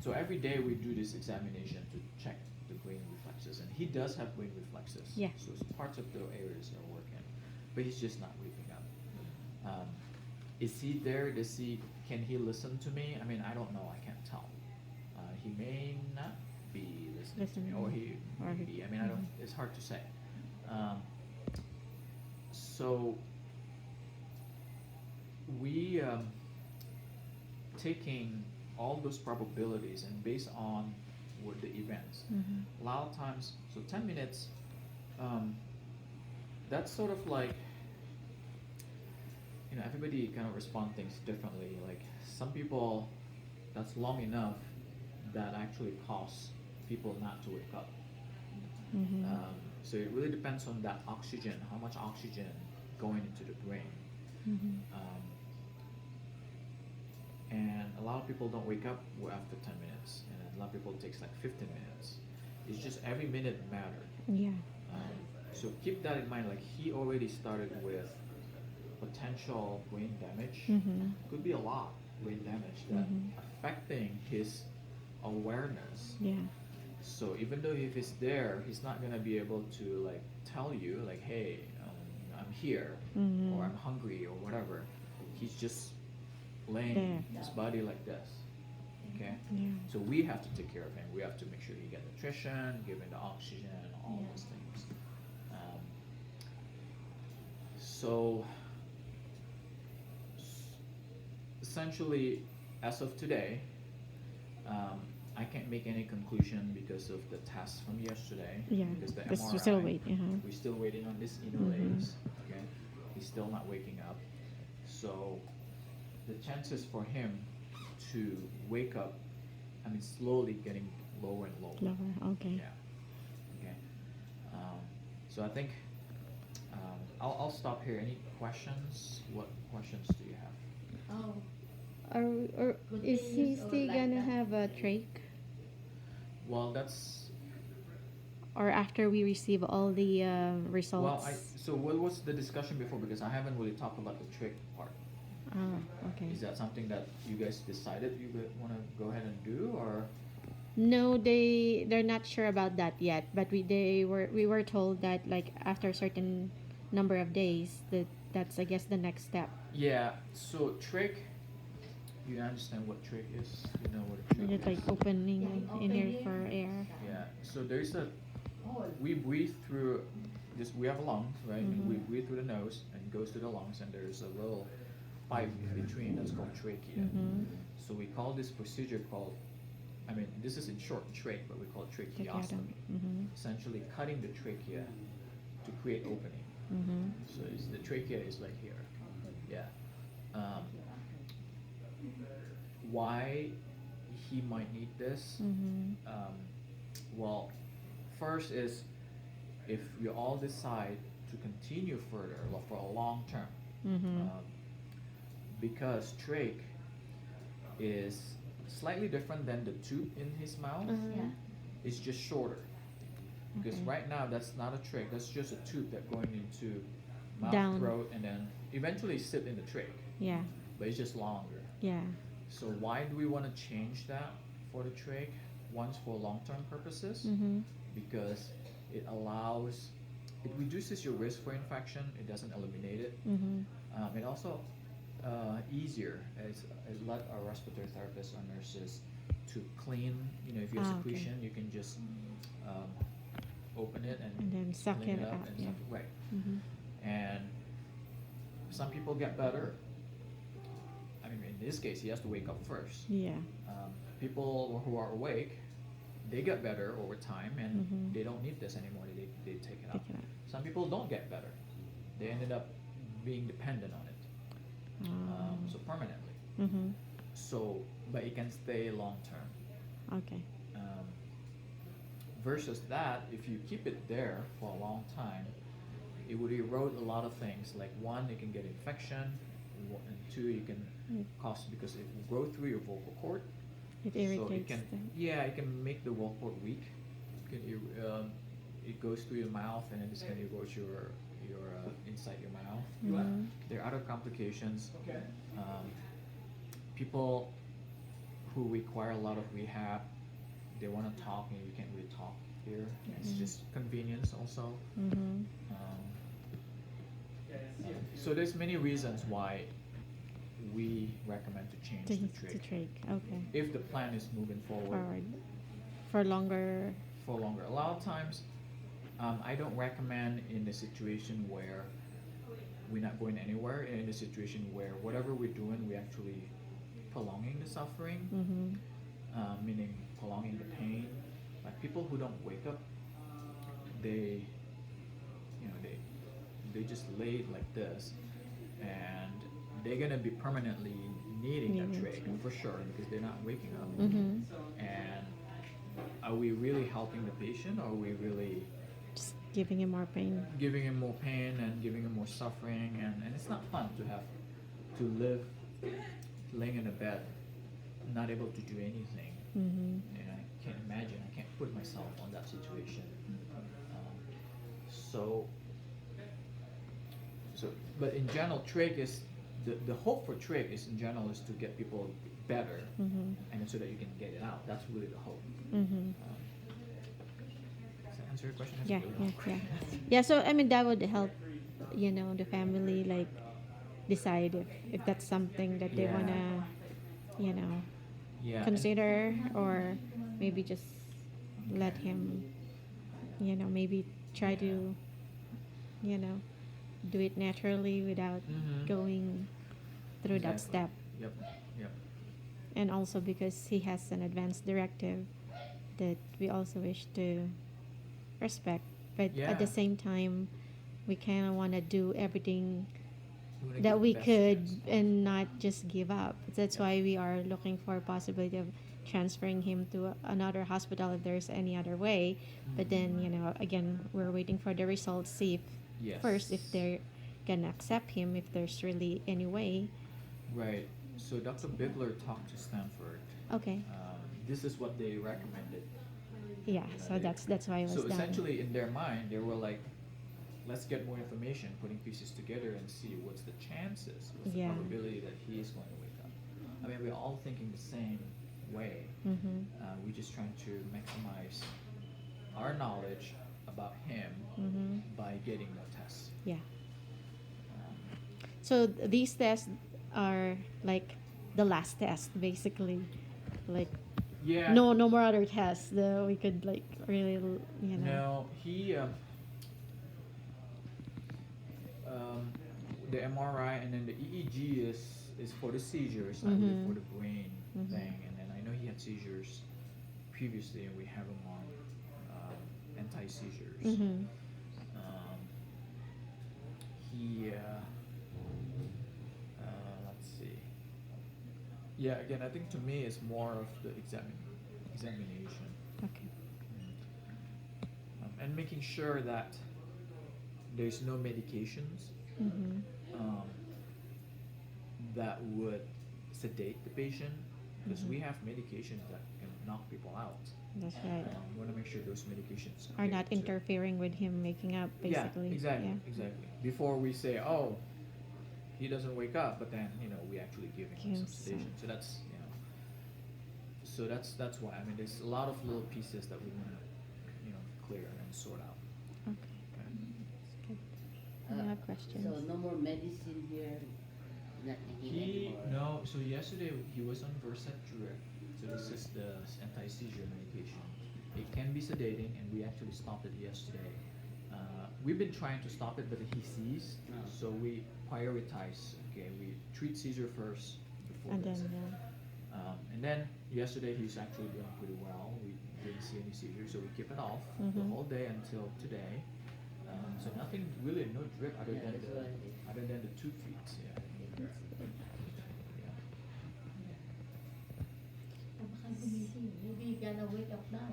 So every day we do this examination to check the brain reflexes, and he does have brain reflexes. Yeah. So parts of the areas are working, but he's just not waking up. Is he there? Can he listen to me? I mean, I don't know. I can't tell. He may not be listening to me, or he Or may he- be. I mean, I don't. It's hard to say. So we taking all those probabilities and based on what the events. A lot of times, so 10 minutes. That's sort of like, everybody kind of respond things differently. Like some people, that's long enough that actually cause people not to wake up. So it really depends on that oxygen, how much oxygen going into the brain. And a lot of people don't wake up after 10 minutes, and a lot of people it takes like 15 minutes. It's just every minute matter. Yeah. So keep that in mind. Like he already started with potential brain damage. Could be a lot brain damage that affecting his awareness. Yeah. So even though if he's there, he's not gonna be able to like tell you like, hey, I'm here, or I'm hungry, or whatever. He's just laying his body like this. Okay. Yeah. So we have to take care of him. We have to make sure he get nutrition, give him the oxygen, all those things. So essentially, as of today, I can't make any conclusion because of the tests from yesterday. Yeah. Because the Because MRI, we're still waiting. we're still waiting on this inner Okay, he's still not waking up. So the chances for him to wake up, I mean, slowly getting lower and lower. Lower. Okay. Yeah. Okay. So I think I'll stop here. Any questions? What questions do you have? Oh, Or Good is thing he you still like gonna that. have a trach? Well, that's Or after we receive all the results? well. So what was the discussion before? Because I haven't really talked about the trick part. Oh, okay. Is that something that you guys decided you want to go ahead and do, or? No, they're not sure about that yet. But we were told that like after a certain number of days that's I guess the next step. Yeah. So trick. You understand what trick is? You know what a trick Just like is? opening Yeah, in here opening. for air. Yeah. So there's a. oh, We breathe through. We have a lung, right? And we Mhm. breathe through the nose and it goes to the lungs, and there's a little pipe in between that's called trachea. So we call this procedure called. I mean, this is in short trach, but we call it tracheostomy. Essentially, cutting the trachea to create opening. So the trachea is like here. Yeah. Why he might need this? Well, first is if we all decide to continue further for a long term, because trach is slightly different than the tube in his mouth. yeah. It's just shorter. Because Okay. right now that's not a trach. That's just a tube that going into mouth, Down. throat, and then eventually sit in the trach. Yeah. But it's just longer. Yeah. So why do we want to change that for the trach? Once for long-term purposes, because it reduces your risk for infection. It doesn't eliminate it. It also easier. It let our respiratory therapists or nurses to clean. If you have Ah, okay. secretion, you can just open it And then suck clean it up out, and yeah. suck it away. And some people get better. I mean, in this case, he has to wake up first. Yeah. People who are awake, they get better over time, and they don't need this anymore. They take it out. Take it out. Some people don't get better. They ended up being dependent on it, so permanently. So, but it can stay long term. Okay. Versus that, if you keep it there for a long time, it would erode a lot of things. Like one, it can get infection, and two, it can cause because it will go through your vocal cord. It So irritates it can, them. it can make the vocal cord weak. It goes through your mouth, and then this can erode your inside your mouth. There are other complications. People who require a lot of rehab, they want to talk and you can't really talk here. It's just convenience also. Mm-hmm. So there's many reasons why we recommend to change To, the to trach trach. Okay. if the plan is moving Forward. For longer. for longer. A lot of times, I don't recommend in a situation where we're not going anywhere. In a situation where whatever we're doing, we're actually prolonging the suffering, Mm-hmm. meaning prolonging the pain. Like people who don't wake up, they, they just lay like this, and they're gonna be permanently needing a Needing trach trach. for sure because they're not waking up. Mm-hmm. And are we really helping the patient, or are we really Just giving him more pain. giving him more pain and giving him more suffering? And it's not fun to have to live laying in a bed, not able to do anything. Mm-hmm. And I can't imagine. I can't put myself on that situation. So, but in general, trach is the hope for trach is in general is to get people better, Mm-hmm. and so that you can get it out. That's really the hope. Mm-hmm. Does that answer your question? That's Yeah, a really yeah, long yeah. question. Yeah, so I mean that would help, the family like decide if that's something that they Yeah. wanna, Yeah. and- consider, or maybe just let him, maybe try to, do it naturally without Mhm. going through that Exactly. step. Yep. Yep. And also because he has an advance directive that we also wish to respect, but at the Yeah. same time we kind of want to do everything We wanna that give we the best could chance. and not just give up. That's Yeah. why we are looking for a possibility of transferring him to another hospital if there's any other way. But then, again, we're waiting for the results, see if Yes. first if they're gonna accept him, if there's really any way. Right. So Dr. Bigler talked to Stanford. Okay. This is what they recommended. Yeah, so that's why I was So done. essentially, in their mind, they were like, let's get more information, putting pieces together and see what's the chances, what's Yeah. the probability that he is going to wake up. I mean, we're all thinking the same way. Mm-hmm. We're just trying to maximize our knowledge about him Mm-hmm. by getting more tests. Yeah. Um, So these tests are like the last test, basically. Like yeah. no more other tests that we could like really, No, he. The MRI and then the EEG is for the seizures, not really Mhm. for the brain Mhm. thing. And then I know he had seizures previously, and we have him on anti-seizures. Mm-hmm. Um, he. Let's see. Yeah, again, I think to me it's more of the examination. Okay. And making sure that there's no medications Mm-hmm. that would sedate the patient, because Mhm. we have medications that can knock people out. That's right. We want to make sure those medications Are get not to- interfering with him making up, basically. Yeah, exactly, Yeah. exactly. Before we say, oh, he doesn't wake up, but then we actually give him Give some some. sedation. So that's why. I mean, there's a lot of little pieces that we want to clear and sort out. Okay. Okay. That's good. Any other questions? So no more medicine here, not taking He anymore. no. So yesterday he was on Versed drip. So this is the anti-seizure medication. It can be sedating, and we actually stopped it yesterday. We've been trying to stop it, but he seized. Oh. So we prioritize. Okay, we treat seizure first before And then, this. yeah. And then yesterday he's actually doing pretty well. We didn't see any seizures, so we keep it off the Mhm. whole day until today. So nothing really, no drip other Yeah, than that's why. other than the tube feeds. Yeah. Yeah. Baka gumising. Maybe you gonna wake up now.